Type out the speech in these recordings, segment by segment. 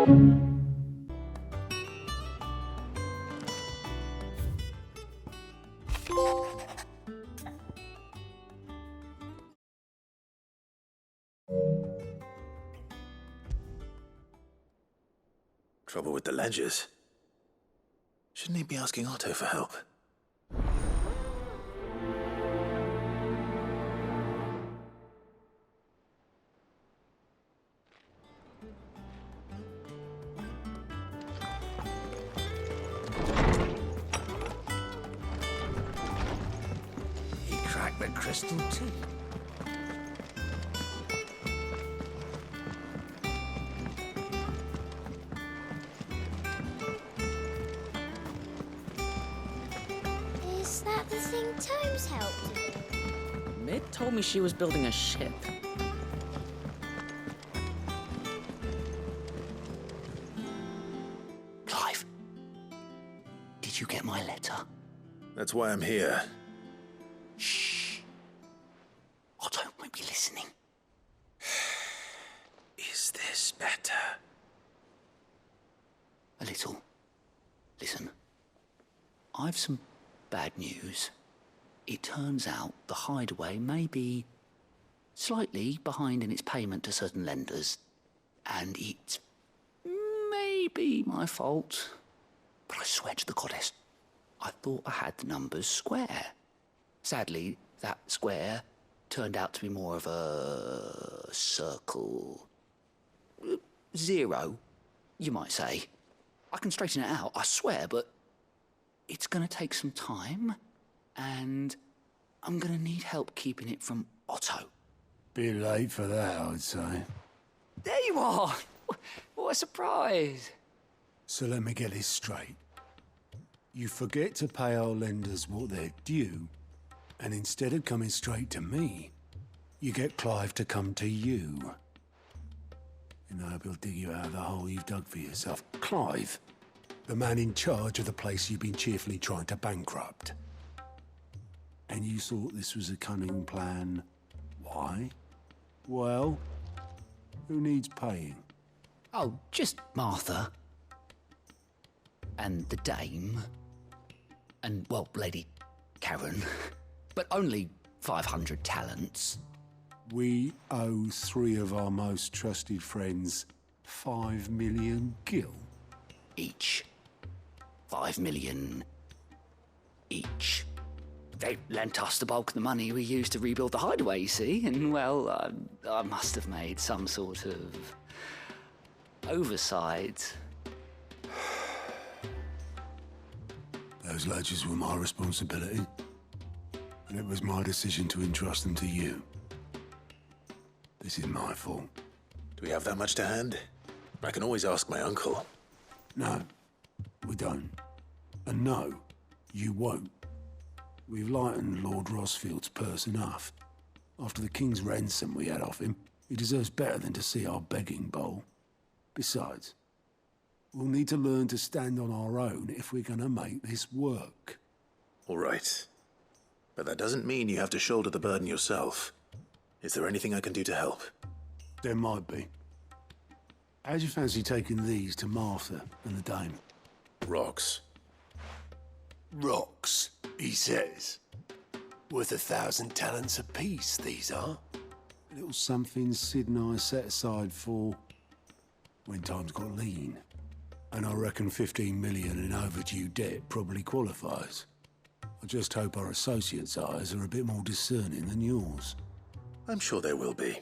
Trouble with the ledgers. Shouldn't he be asking Otto for help? He cracked the crystal too. Is that the thing Tomes helped do? Mid told me she was building a ship. Clive, did you get my letter? That's why I'm here. Shh. Otto might be listening. Is this better? A little. Listen, I've some bad news. It turns out the Hideaway may be slightly behind in its payment to certain lenders, and it may be my fault. But I swear to the goddess, I thought I had the numbers square. Sadly, that square turned out to be more of a circle. 0, you might say. I can straighten it out, I swear, but it's gonna take some time, and I'm gonna need help keeping it from Otto. Bit late for that, I'd say. There you are! What a surprise! So let me get this straight. You forget to pay our lenders what they're due, and instead of coming straight to me, you get Clive to come to you. And I hope he'll dig you out of the hole you've dug for yourself. Clive, the man in charge of the place you've been cheerfully trying to bankrupt. And you thought this was a cunning plan. Why? Well, who needs paying? Oh, just Martha. And the dame. And, well, Lady Karen. But only 500 talents. We owe 3 of our most trusted friends 5 million gil. Each. 5 million each. They lent us the bulk of the money we used to rebuild the Hideaway, you see, and, well, I must have made some sort of oversight. Those ledgers were my responsibility, and it was my decision to entrust them to you. This is my fault. Do we have that much to hand? I can always ask my uncle. No, we don't. And no, you won't. We've lightened Lord Rosfield's purse enough. After the king's ransom we had off him, he deserves better than to see our begging bowl. Besides, we'll need to learn to stand on our own if we're gonna make this work. All right. But that doesn't mean you have to shoulder the burden yourself. Is there anything I can do to help? There might be. How'd you fancy taking these to Martha and the dame? Rocks. Rocks, he says. Worth 1,000 talents apiece, these are. A little something Sid and I set aside for when times got lean. And I reckon 15 million in overdue debt probably qualifies. I just hope our associates' eyes are a bit more discerning than yours. I'm sure there will be.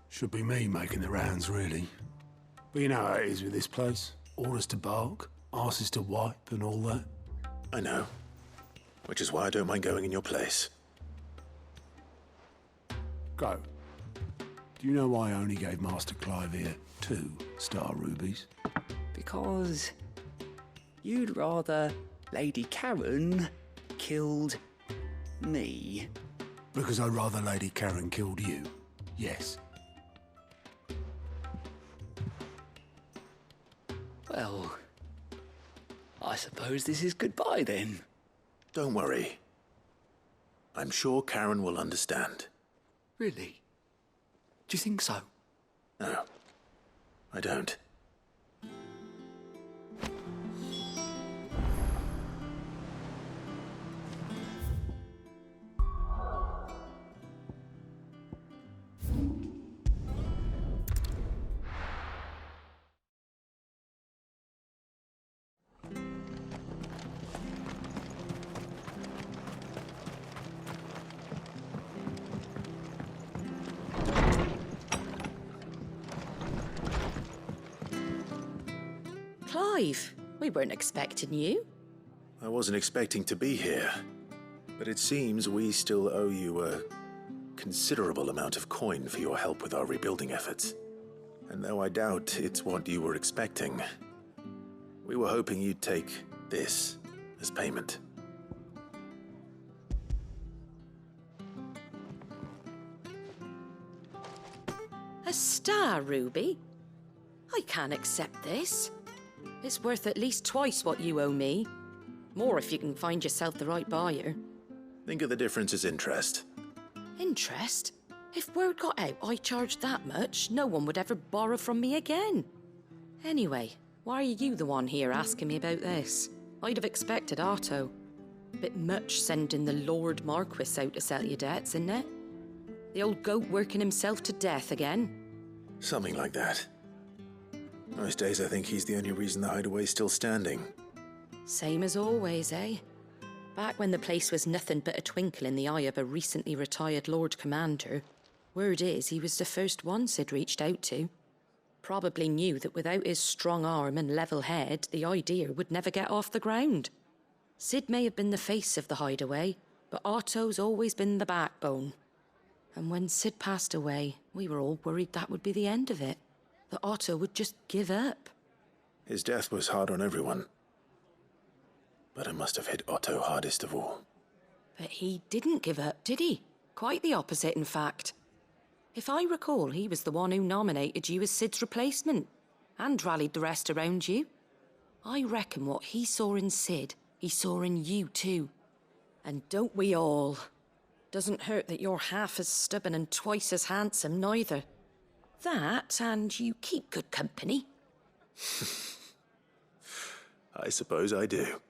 Should be me making the rounds, really. But you know how it is with this place. Orders to bark, arses to wipe and all that. I know. Which is why I don't mind going in your place. Go. Do you know why I only gave Master Clive here 2 star rubies? Because you'd rather Lady Karen killed me. Because I'd rather Lady Karen killed you. Yes. Well, I suppose this is goodbye then. Don't worry. I'm sure Karen will understand. Really? Do you think so? No. I don't. Clive, we weren't expecting you. I wasn't expecting to be here, but it seems we still owe you a considerable amount of coin for your help with our rebuilding efforts. And though I doubt it's what you were expecting, we were hoping you'd take this as payment. A star ruby? I can't accept this. It's worth at least twice what you owe me. More if you can find yourself the right buyer. Think of the difference as interest. Interest? If word got out I charged that much, no one would ever borrow from me again. Anyway, why are you the one here asking me about this? I'd have expected Otto. Bit much sending the Lord Marquis out to settle your debts, isn't it? The old goat working himself to death again? Something like that. Most days I think he's the only reason the hideaway's still standing. Same as always, eh? Back when the place was nothing but a twinkle in the eye of a recently retired Lord Commander, word is he was the first one Sid reached out to. Probably knew that without his strong arm and level head, the idea would never get off the ground. Sid may have been the face of the hideaway, but Otto's always been the backbone. And when Sid passed away, we were all worried that would be the end of it. That Otto would just give up. His death was hard on everyone. But it must have hit Otto hardest of all. But he didn't give up, did he? Quite the opposite, in fact. If I recall, he was the one who nominated you as Sid's replacement, and rallied the rest around you. I reckon what he saw in Sid, he saw in you too. And don't we all? Doesn't hurt that you're half as stubborn and twice as handsome, neither. That, and you keep good company. I suppose I do.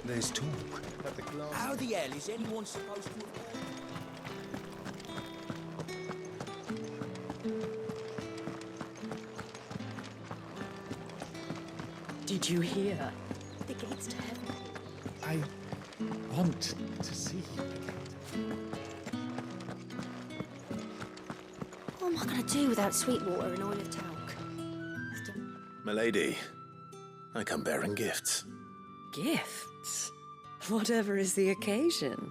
There's talk. How the hell is anyone supposed to... Did you hear? The gates to heaven. I want to see you again. What am I going to do without sweet water and oil of talc? Milady, I come bearing gifts. Gifts? Whatever is the occasion.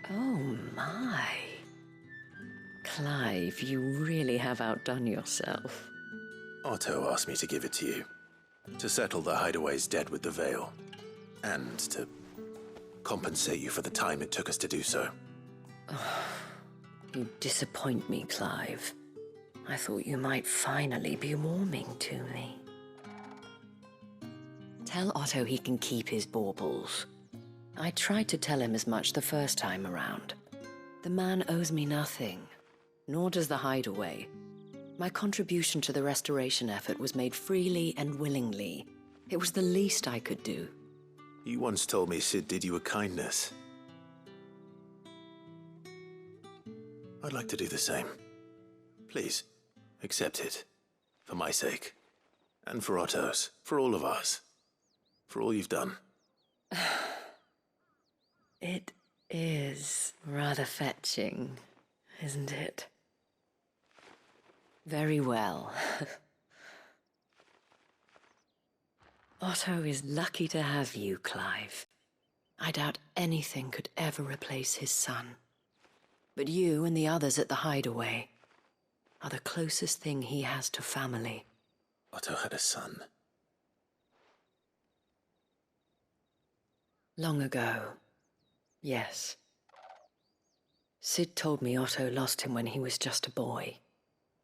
Oh my. Clive, you really have outdone yourself. Otto asked me to give it to you. To settle the hideaway's debt with the Veil. And to compensate you for the time it took us to do so. You disappoint me, Clive. I thought you might finally be warming to me. Tell Otto he can keep his baubles. I tried to tell him as much the first time around. The man owes me nothing, nor does the hideaway. My contribution to the restoration effort was made freely and willingly. It was the least I could do. You once told me Sid did you a kindness. I'd like to do the same. Please, accept it. For my sake. And for Otto's. For all of us. For all you've done. It is rather fetching, isn't it? Very well. Otto is lucky to have you, Clive. I doubt anything could ever replace his son. But you and the others at the hideaway are the closest thing he has to family. Otto had a son. Long ago, yes. Sid told me Otto lost him when he was just a boy,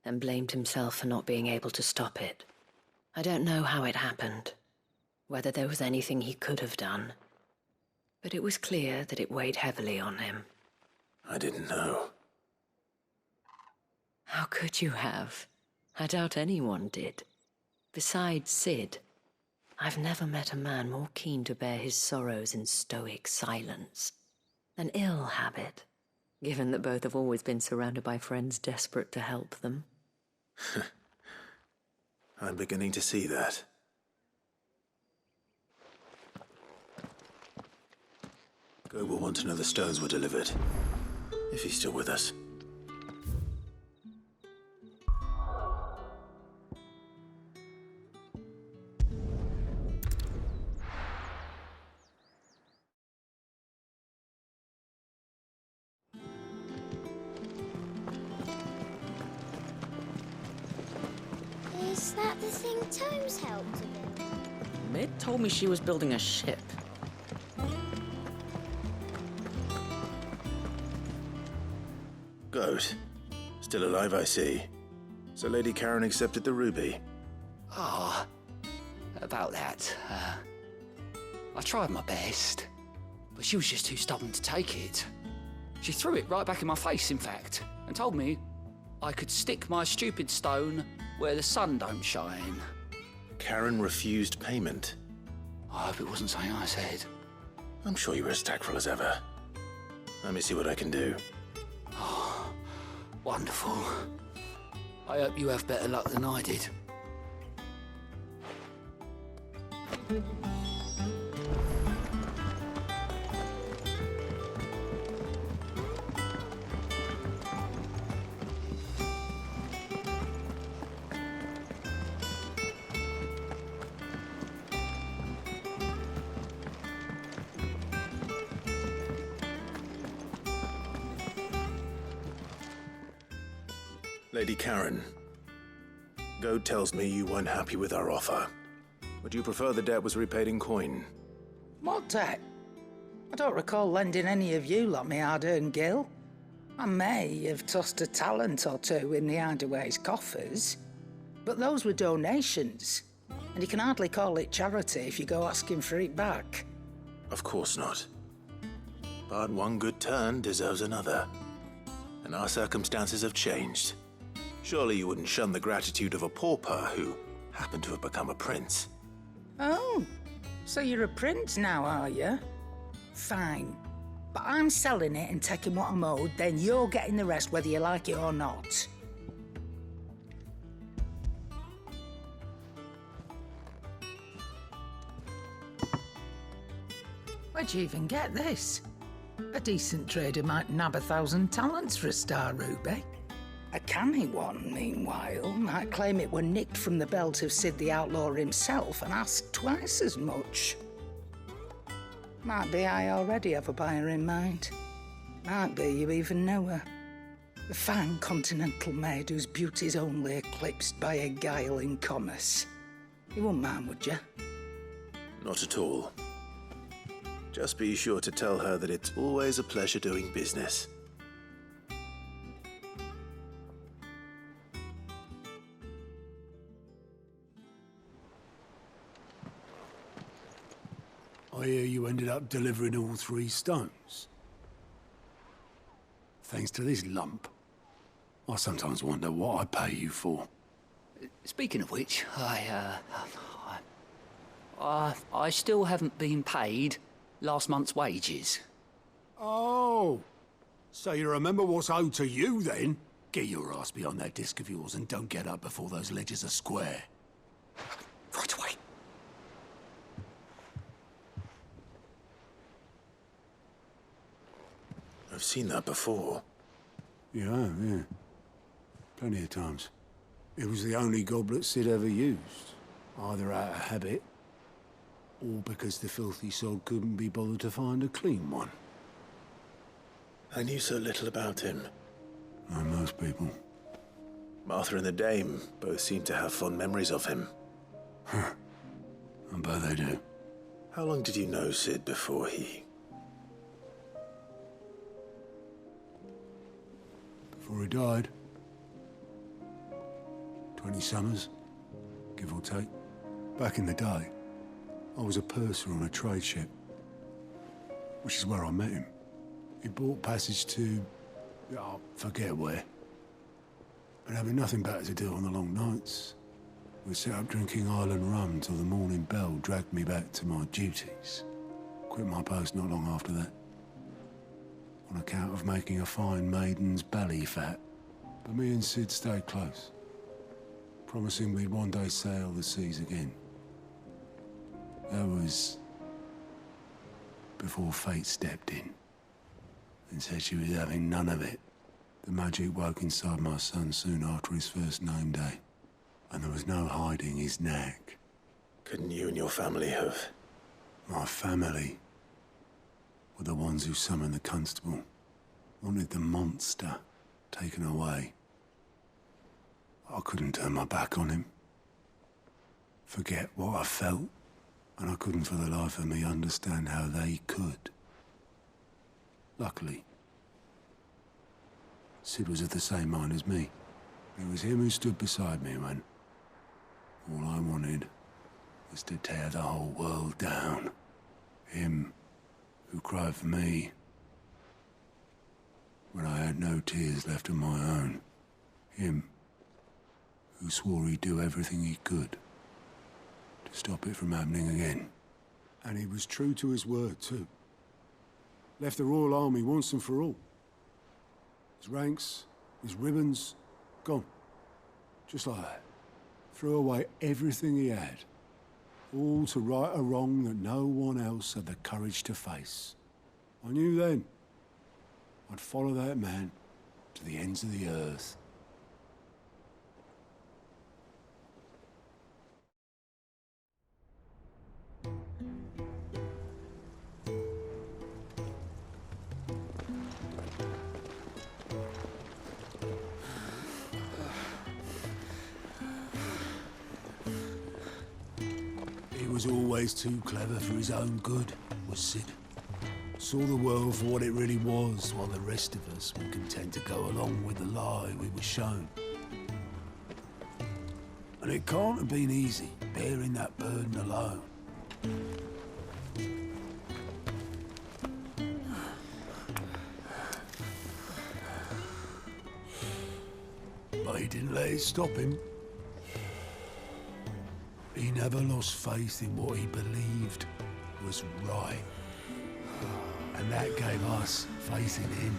and blamed himself for not being able to stop it. I don't know how it happened, whether there was anything he could have done, but it was clear that it weighed heavily on him. I didn't know. How could you have? I doubt anyone did. Besides Sid, I've never met a man more keen to bear his sorrows in stoic silence. An ill habit, given that both have always been surrounded by friends desperate to help them. I'm beginning to see that. Go will want to know the stones were delivered, if he's still with us. Is that the thing Tomes helped to build? Mid told me she was building a ship. Goat. Still alive, I see. So Lady Karen accepted the ruby. Ah, about that. I tried my best, but she was just too stubborn to take it. She threw it right back in my face, in fact, and told me I could stick my stupid stone where the sun don't shine. Karen refused payment. I hope it wasn't something I said. I'm sure you were as tactful as ever. Let me see what I can do. Oh, wonderful. I hope you have better luck than I did. Lady Karen, Goat tells me you weren't happy with our offer. Would you prefer the debt was repaid in coin? What debt? I don't recall lending any of you lot me hard-earned gil. I may have tossed a talent or two in the Hideaway's coffers, but those were donations, and you can hardly call it charity if you go asking for it back. Of course not. But one good turn deserves another. And our circumstances have changed. Surely you wouldn't shun the gratitude of a pauper who happened to have become a prince. Oh, so you're a prince now, are you? Fine. But I'm selling it and taking what I'm owed, then you're getting the rest whether you like it or not. Where'd you even get this? A decent trader might nab 1,000 talents for a star ruby. A canny one, meanwhile, might claim it were nicked from the belt of Sid the Outlaw himself and ask twice as much. Might be I already have a buyer in mind. Might be you even know her. A fine continental maid whose beauty's only eclipsed by a guile in commerce. You wouldn't mind, would you? Not at all. Just be sure to tell her that it's always a pleasure doing business. I hear you ended up delivering all 3 stones. Thanks to this lump. I sometimes wonder what I pay you for. Speaking of which, I still haven't been paid last month's wages. Oh, so you remember what's owed to you then? Get your ass behind that disc of yours and don't get up before those ledgers are square. Right away. I've seen that before. Yeah. Plenty of times. It was the only goblet Sid ever used. Either out of habit, or because the filthy sod couldn't be bothered to find a clean one. I knew so little about him. Like most people. Martha and the Dame both seem to have fond memories of him. I bet they do. How long did you know Sid before he... Before he died? 20 summers, give or take. Back in the day, I was a purser on a trade ship, which is where I met him. He bought passage to... I forget where. And having nothing better to do on the long nights, we sat up drinking island rum till the morning bell dragged me back to my duties. Quit my post not long after that, on account of making a fine maiden's belly fat. But me and Sid stayed close, promising we'd one day sail the seas again. That was before fate stepped in and said she was having none of it. The magic woke inside my son soon after his first name day, and there was no hiding his knack. Couldn't you and your family have... My family were the ones who summoned the constable, wanted the monster taken away. I couldn't turn my back on him, forget what I felt, and I couldn't for the life of me understand how they could. Luckily, Sid was of the same mind as me. It was him who stood beside me when all I wanted was to tear the whole world down. Him who cried for me when I had no tears left of my own. Him who swore he'd do everything he could to stop it from happening again. And he was true to his word, too. Left the Royal Army once and for all. His ranks, his ribbons, gone. Just like that. Threw away everything he had. All to right a wrong that no one else had the courage to face. I knew then I'd follow that man to the ends of the earth. He was always too clever for his own good, was Sid. Saw the world for what it really was, while the rest of us were content to go along with the lie we were shown. And it can't have been easy, bearing that burden alone. But he didn't let it stop him. He never lost faith in what he believed was right. And that gave us faith in him.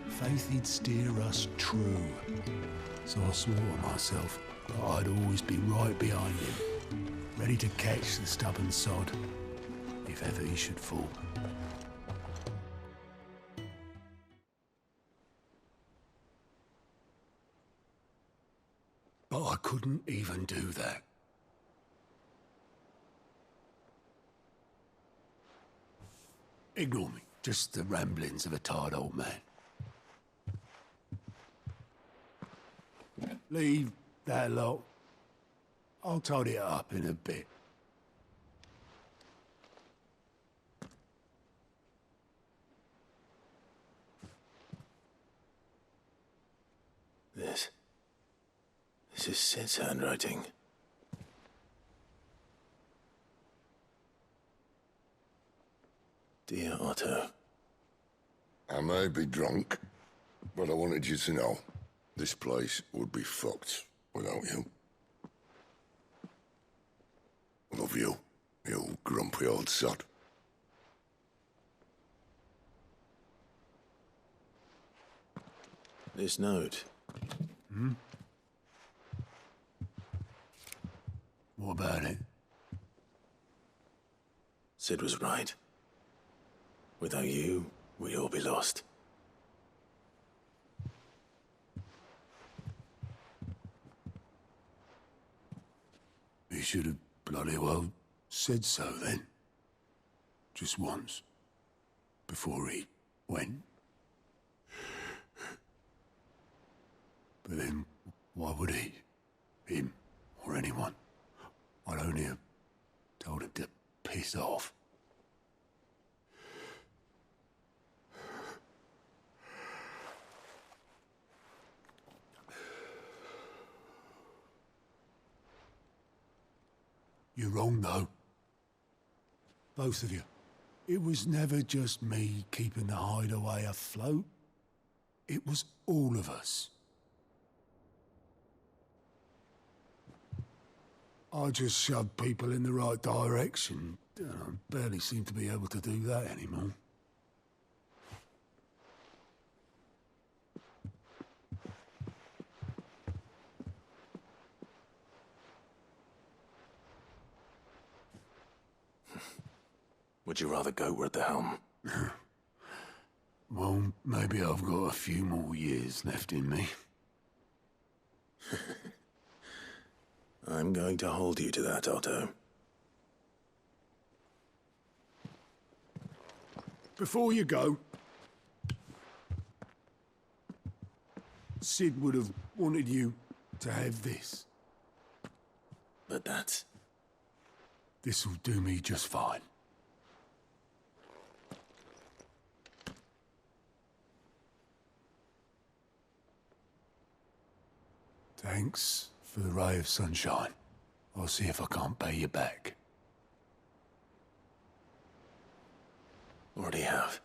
Faith he'd steer us true. So I swore to myself that I'd always be right behind him, ready to catch the stubborn sod if ever he should fall. But I couldn't even do that. Ignore me. Just the ramblings of a tired old man. Leave that lot. I'll tidy it up in a bit. This is Sid's handwriting. Dear Otto. I may be drunk, but I wanted you to know this place would be fucked without you. Love you, you grumpy old sod. This note. What about it? Sid was right. Without you, we'd all be lost. He should have bloody well said so then. Just once. Before he went. But then, why would he? Him, or anyone. I'd only have told him to piss off. You're wrong, though. Both of you. It was never just me keeping the hideaway afloat. It was all of us. I just shoved people in the right direction. I barely seem to be able to do that anymore. Would you rather go at the helm? Well, maybe I've got a few more years left in me. I'm going to hold you to that, Otto. Before you go, Sid would have wanted you to have this. But that's... This'll do me just fine. Thanks for the ray of sunshine. I'll see if I can't pay you back. Already have.